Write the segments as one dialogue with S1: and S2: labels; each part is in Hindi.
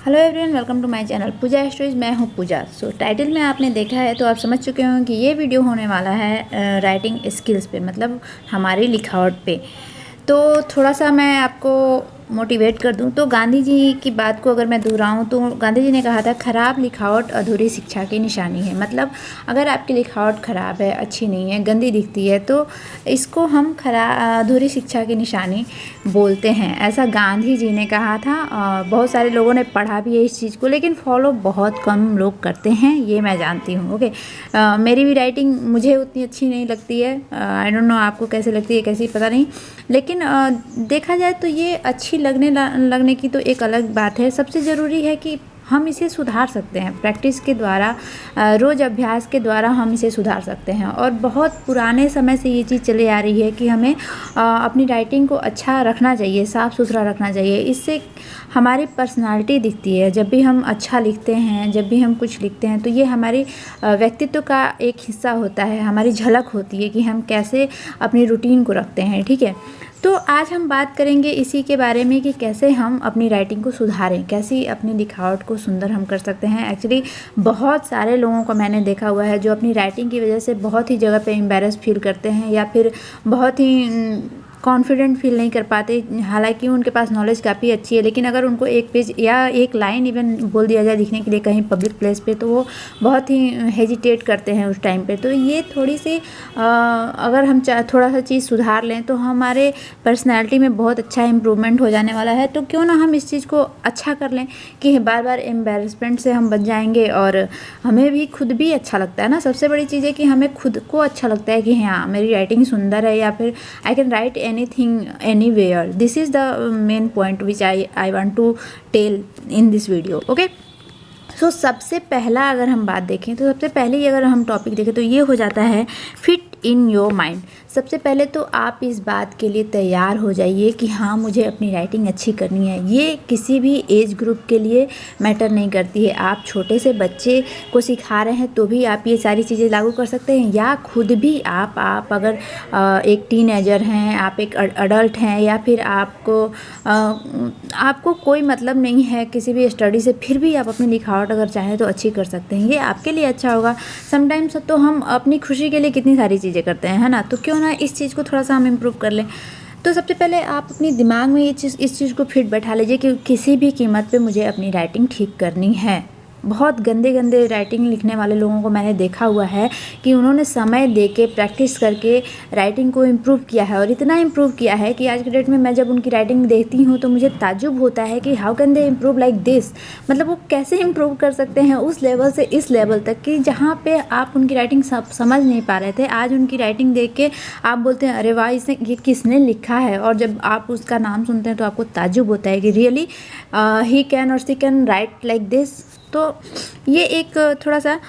S1: Hello everyone, welcome to my channel Pooja stories. मैं हूं पूजा। टाइटल में आपने देखा है तो आप समझ चुके होंगे कि ये वीडियो होने वाला है राइटिंग स्किल्स पे, मतलब हमारी लिखावट पे। तो थोड़ा सा मैं आपको मोटिवेट कर दूं तो गांधी जी की बात को अगर मैं दोहराऊं तो गांधी जी ने कहा था, खराब लिखावट अधूरी शिक्षा की निशानी है। मतलब अगर आपकी लिखावट खराब है, अच्छी नहीं है, गंदी दिखती है तो इसको हम अधूरी शिक्षा की निशानी बोलते हैं। ऐसा गांधी जी ने कहा था। बहुत सारे लोगों ने पढ़ा भी है इस चीज़ को, लेकिन फॉलो बहुत कम लोग करते हैं, ये मैं जानती हूँ। ओके, मेरी भी राइटिंग मुझे उतनी अच्छी नहीं लगती है। आई डोंट नो आपको कैसे लगती है, कैसी पता नहीं, लेकिन देखा जाए तो ये अच्छी लगने की तो एक अलग बात है। सबसे ज़रूरी है कि हम इसे सुधार सकते हैं प्रैक्टिस के द्वारा, रोज़ अभ्यास के द्वारा हम इसे सुधार सकते हैं। और बहुत पुराने समय से ये चीज़ चली आ रही है कि हमें अपनी राइटिंग को अच्छा रखना चाहिए, साफ़ सुथरा रखना चाहिए। इससे हमारी पर्सनालिटी दिखती है। जब भी हम अच्छा लिखते हैं, जब भी हम कुछ लिखते हैं तो ये हमारे व्यक्तित्व का एक हिस्सा होता है, हमारी झलक होती है कि हम कैसे अपनी रूटीन को रखते हैं। ठीक है, तो आज हम बात करेंगे इसी के बारे में कि कैसे हम अपनी राइटिंग को सुधारें, कैसे अपनी लिखावट को सुंदर हम कर सकते हैं। एक्चुअली बहुत सारे लोगों को मैंने देखा हुआ है जो अपनी राइटिंग की वजह से बहुत ही जगह पे एम्बैरस फील करते हैं या फिर बहुत ही कॉन्फिडेंट फील नहीं कर पाते। हालांकि उनके पास नॉलेज काफ़ी अच्छी है, लेकिन अगर उनको एक पेज या एक लाइन इवन बोल दिया जाए लिखने के लिए कहीं पब्लिक प्लेस पे, तो वो बहुत ही हेजिटेट करते हैं उस टाइम पे। तो ये थोड़ी सी अगर हम थोड़ा सा चीज़ सुधार लें तो हमारे पर्सनैलिटी में बहुत अच्छा इम्प्रूवमेंट हो जाने वाला है। तो क्यों ना हम इस चीज़ को अच्छा कर लें कि बार बार एम्बेरसमेंट से हम बच जाएंगे और हमें भी खुद भी अच्छा लगता है ना। सबसे बड़ी चीज़ है कि हमें खुद को अच्छा लगता है कि हाँ, मेरी राइटिंग सुंदर है, या फिर I can write anything anywhere. This is the main point which I want to tell in this video. Okay, so सबसे पहला अगर हम बात देखें तो सबसे पहले ही अगर हम टॉपिक देखें तो ये हो जाता है फिट इन योर माइंड। सबसे पहले तो आप इस बात के लिए तैयार हो जाइए कि हाँ, मुझे अपनी राइटिंग अच्छी करनी है। ये किसी भी एज ग्रुप के लिए मैटर नहीं करती है। आप छोटे से बच्चे को सिखा रहे हैं तो भी आप ये सारी चीज़ें लागू कर सकते हैं, या खुद भी आप अगर एक टीनेजर हैं, आप एक अडल्ट हैं, या फिर आपको कोई मतलब नहीं है किसी भी स्टडी से, फिर भी आप अपनी लिखावट अगर चाहें तो अच्छी कर सकते हैं। ये आपके लिए अच्छा होगा। समटाइम्स तो हम अपनी खुशी के लिए कितनी सारी चीज़ें करते हैं, है ना। तो क्यों ना इस चीज़ को थोड़ा सा हम इम्प्रूव कर लें। तो सबसे पहले आप अपने दिमाग में इस चीज़ को फिट बैठा लीजिए कि किसी भी कीमत पे मुझे अपनी राइटिंग ठीक करनी है। बहुत गंदे राइटिंग लिखने वाले लोगों को मैंने देखा हुआ है कि उन्होंने समय देके प्रैक्टिस करके राइटिंग को इम्प्रूव किया है, और इतना इम्प्रूव किया है कि आज के डेट में मैं जब उनकी राइटिंग देखती हूँ तो मुझे ताज्जुब होता है कि how can they improve like this. मतलब वो कैसे इम्प्रूव कर सकते हैं उस लेवल से इस लेवल तक कि जहाँ पे आप उनकी राइटिंग समझ नहीं पा रहे थे, आज उनकी राइटिंग देख के आप बोलते हैं अरे वाह, इसने ये किसने लिखा है। और जब आप उसका नाम सुनते हैं तो आपको ताज्जुब होता है कि रियली ही कैन और she can write like this. तो ये एक थोड़ा सा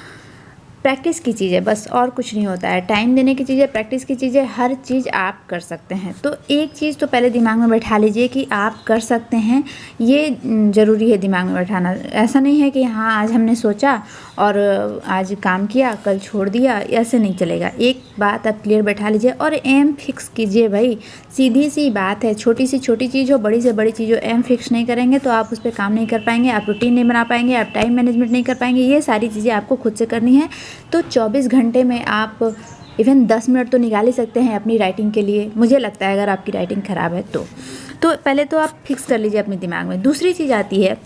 S1: प्रैक्टिस की चीज़ है, बस और कुछ नहीं होता है। टाइम देने की चीज़ है, प्रैक्टिस की चीज़ है, हर चीज़ आप कर सकते हैं। तो एक चीज़ तो पहले दिमाग में बैठा लीजिए कि आप कर सकते हैं, ये ज़रूरी है दिमाग में बैठाना। ऐसा नहीं है कि हाँ, आज हमने सोचा और आज काम किया, कल छोड़ दिया, ऐसे नहीं चलेगा। एक बात आप क्लियर बैठा लीजिए और एम फिक्स कीजिए। भाई सीधी सी बात है, छोटी सी छोटी चीज़ हो, बड़ी से बड़ी चीज़ हो, एम फिक्स नहीं करेंगे तो आप उस पर काम नहीं कर पाएंगे, आप रूटीन नहीं बना पाएंगे, आप टाइम मैनेजमेंट नहीं कर पाएंगे। ये सारी चीज़ें आपको खुद से करनी है। तो 24 घंटे में आप इवन 10 मिनट तो निकाल ही सकते हैं अपनी राइटिंग के लिए, मुझे लगता है, अगर आपकी राइटिंग ख़राब है तो पहले तो आप फिक्स कर लीजिए अपने दिमाग में। दूसरी चीज़ आती है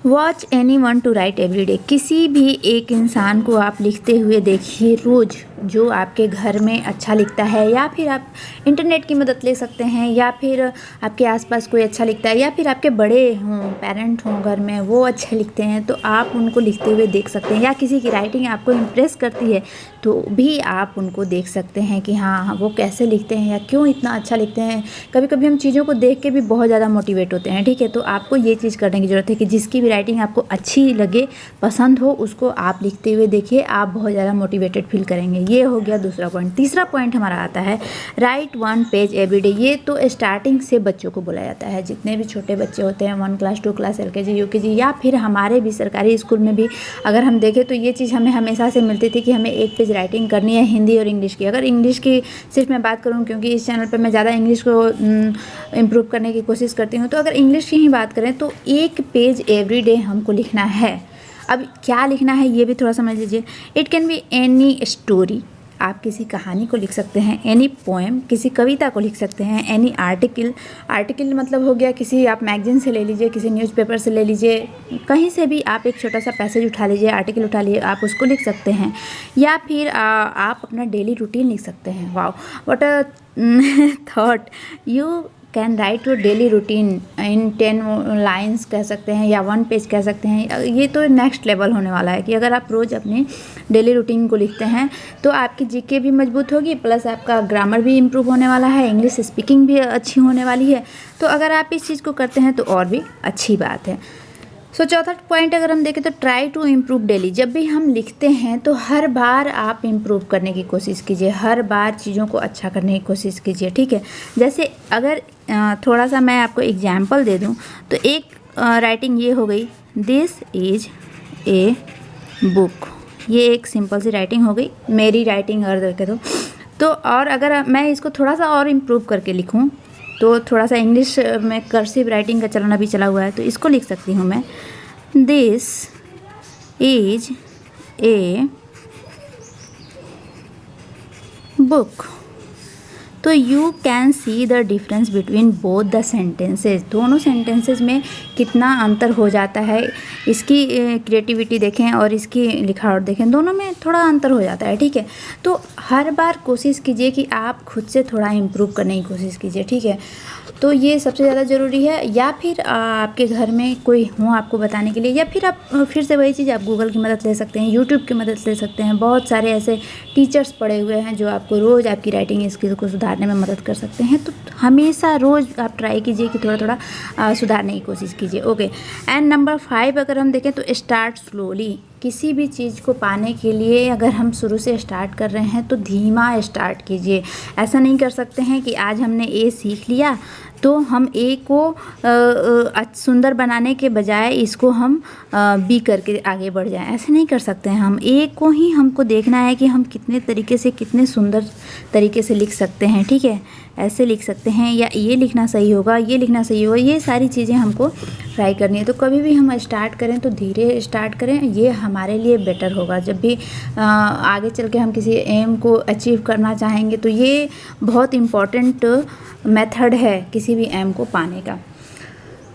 S1: watch any one two right every day. किसी भी एक इंसान को आप लिखते हुए देखिए रोज़, जो आपके घर में अच्छा लिखता है, या फिर आप इंटरनेट की मदद ले सकते हैं, या फिर आपके आसपास कोई अच्छा लिखता है, या फिर आपके बड़े हों, पेरेंट हों घर में, वो अच्छे लिखते हैं तो आप उनको लिखते हुए देख सकते हैं। या किसी की राइटिंग आपको इम्प्रेस करती है तो भी आप उनको देख सकते हैं कि हाँ, वो कैसे लिखते हैं या क्यों इतना अच्छा लिखते हैं। कभी कभी हम चीज़ों को देख के भी बहुत ज़्यादा मोटिवेट होते हैं। ठीक है, तो आपको ये चीज़ करने की ज़रूरत है कि जिसकी भी राइटिंग आपको अच्छी लगे, पसंद हो, उसको आप लिखते हुए देखिए, आप बहुत ज़्यादा मोटिवेटेड फील करेंगे। ये हो गया दूसरा पॉइंट। तीसरा पॉइंट हमारा आता है राइट 1 पेज एवरीडे। ये तो स्टार्टिंग से बच्चों को बोला जाता है, जितने भी छोटे बच्चे होते हैं 1 क्लास 2 क्लास LKG UKG या फिर हमारे भी सरकारी स्कूल में भी अगर हम देखें तो ये चीज़ हमें हमेशा से मिलती थी कि हमें 1 पेज राइटिंग करनी है हिंदी और इंग्लिश की। अगर इंग्लिश की सिर्फ मैं बात करूँ, क्योंकि इस चैनल पर मैं ज़्यादा इंग्लिश को इम्प्रूव करने की कोशिश करती हूँ, तो अगर इंग्लिश की ही बात करें तो 1 पेज एवरीडे हमको लिखना है। अब क्या लिखना है ये भी थोड़ा समझ लीजिए। It can be any story, आप किसी कहानी को लिख सकते हैं, एनी पोएम, किसी कविता को लिख सकते हैं, एनी आर्टिकल, आर्टिकल मतलब हो गया किसी आप मैगजीन से ले लीजिए, किसी न्यूज़पेपर से ले लीजिए, कहीं से भी आप एक छोटा सा पैसेज उठा लीजिए, आर्टिकल उठा लीजिए, आप उसको लिख सकते हैं। या फिर आप अपना डेली रूटीन लिख सकते हैं। Wow what a thought, you can write your daily routine in 10 lines कह सकते हैं या 1 पेज कह सकते हैं। ये तो नेक्स्ट लेवल होने वाला है कि अगर आप रोज़ अपने डेली रूटीन को लिखते हैं तो आपकी जीके भी मजबूत होगी, प्लस आपका ग्रामर भी इम्प्रूव होने वाला है, इंग्लिश स्पीकिंग भी अच्छी होने वाली है। तो अगर आप इस चीज़ को करते हैं तो और भी अच्छी बात है। सो चौथा पॉइंट अगर हम देखें तो ट्राई टू इम्प्रूव डेली। जब भी हम लिखते हैं तो हर बार आप इम्प्रूव करने की कोशिश कीजिए, हर बार चीज़ों को अच्छा करने की कोशिश कीजिए, ठीक है। जैसे अगर थोड़ा सा मैं आपको एग्जाम्पल दे दूं तो एक राइटिंग ये हो गई, दिस इज ए बुक। ये एक सिंपल सी राइटिंग हो गई, मेरी राइटिंग अगर देखें तो और अगर मैं इसको थोड़ा सा और इम्प्रूव करके लिखूं तो थोड़ा सा इंग्लिश में कर्सिव राइटिंग का चलन अभी चला हुआ है, तो इसको लिख सकती हूँ मैं, दिस इज ए बुक। तो you can see the difference between both the sentences. दोनों सेंटेंसेज में कितना अंतर हो जाता है, इसकी क्रिएटिविटी देखें और इसकी लिखावट देखें, दोनों में थोड़ा अंतर हो जाता है, ठीक है। तो हर बार कोशिश कीजिए कि आप खुद से थोड़ा इम्प्रूव करने की कोशिश कीजिए, ठीक है। तो ये सबसे ज़्यादा ज़रूरी है। या फिर आपके घर में कोई हो आपको बताने के लिए, या फिर आप फिर से वही चीज़ आप गूगल की मदद ले सकते हैं, यूट्यूब की मदद ले सकते हैं। बहुत सारे ऐसे टीचर्स पड़े हुए हैं जो आपको रोज़ आपकी राइटिंग स्किल को सुधारने में मदद कर सकते हैं। तो हमेशा रोज़ आप ट्राई कीजिए कि थोड़ा थोड़ा सुधारने की कोशिश कीजिए। ओके, एंड नंबर 5 अगर हम देखें तो स्टार्ट स्लोली। किसी भी चीज़ को पाने के लिए अगर हम शुरू से स्टार्ट कर रहे हैं तो धीमा स्टार्ट कीजिए। ऐसा नहीं कर सकते हैं कि आज हमने ए सीख लिया तो हम ए को सुंदर बनाने के बजाय इसको हम बी करके आगे बढ़ जाएं। ऐसे नहीं कर सकते हैं। हम ए को ही हमको देखना है कि हम कितने तरीके से, कितने सुंदर तरीके से लिख सकते हैं, ठीक है। ऐसे लिख सकते हैं या ये लिखना सही होगा, ये लिखना सही होगा, ये सारी चीज़ें हमको ट्राई करनी है। तो कभी भी हम स्टार्ट करें तो धीरे स्टार्ट करें, ये हमारे लिए बेटर होगा। जब भी आगे चल के हम किसी एम को अचीव करना चाहेंगे तो ये बहुत इम्पॉर्टेंट मेथड है किसी भी एम को पाने का।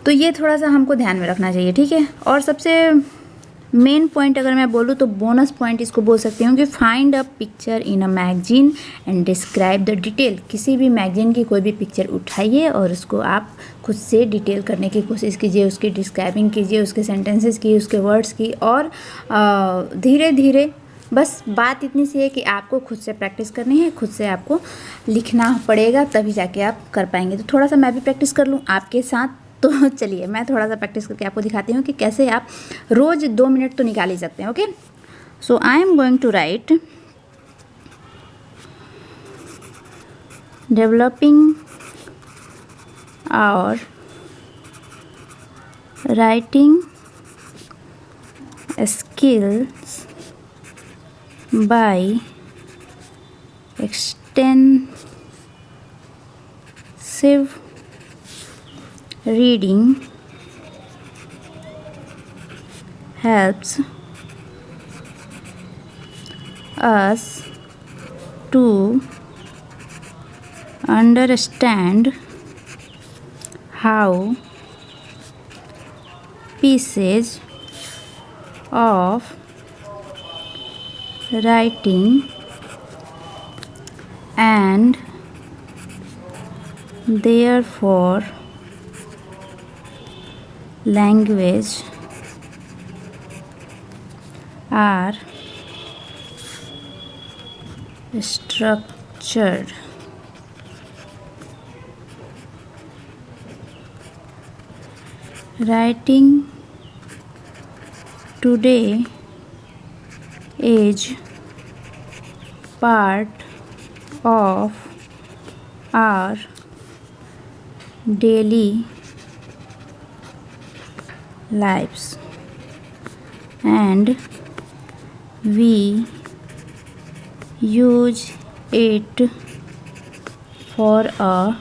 S1: तो ये थोड़ा सा हमको ध्यान में रखना चाहिए, ठीक है। और सबसे मेन पॉइंट अगर मैं बोलूँ तो बोनस पॉइंट इसको बोल सकती हूँ कि find a picture in a magazine and describe the detail. किसी भी मैगजीन की कोई भी पिक्चर उठाइए और उसको आप खुद से डिटेल करने की कोशिश कीजिए, उसकी डिस्क्राइबिंग कीजिए, उसके सेंटेंसेस की, उसके वर्ड्स की। और धीरे धीरे बस बात इतनी सी है कि आपको खुद से प्रैक्टिस करनी है, खुद से आपको लिखना पड़ेगा, तभी जाके आप कर पाएंगे। तो थोड़ा सा मैं भी प्रैक्टिस कर लूँ आपके साथ। तो चलिए मैं थोड़ा सा प्रैक्टिस करके आपको दिखाती हूँ कि कैसे आप रोज़ 2 मिनट तो निकाल ही सकते हैं। Okay, so I am going to write developing our writing skills by extensive reading helps us to understand how pieces of writing and therefore language are structured. Writing today is part of our daily lives and we use it for a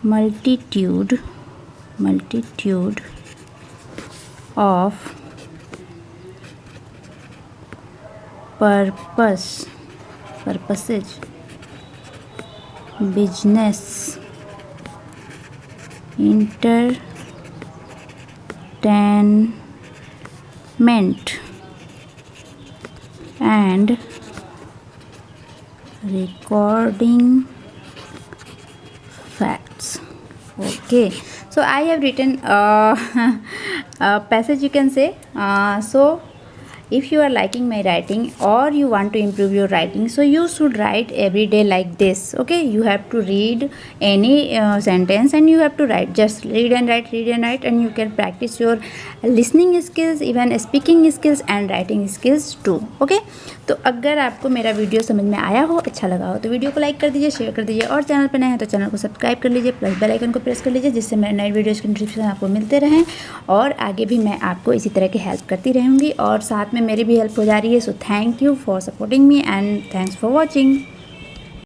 S1: multitude of purposes, business, entertainment and recording facts. Okay, so I have written a passage, you can say. So if you are liking my writing or you want to improve your writing, so you should write every day like this. Okay, you have to read any sentence and you have to write, just read and write, and you can practice your listening skills, even speaking skills and writing skills too. Okay, तो अगर आपको मेरा वीडियो समझ में आया हो, अच्छा लगा हो, तो वीडियो को लाइक कर दीजिए, शेयर कर दीजिए और चैनल पर नए हैं तो चैनल को सब्सक्राइब कर लीजिए, प्लस बेल आइकन को प्रेस कर लीजिए, जिससे मेरे नए वीडियोज़ के नोटिफिकेशन आपको मिलते रहें और आगे भी मैं आपको इसी तरह की हेल्प करती रहूँगी और साथ में मेरी भी हेल्प हो जा रही है. So thank you for supporting me and thanks for watching.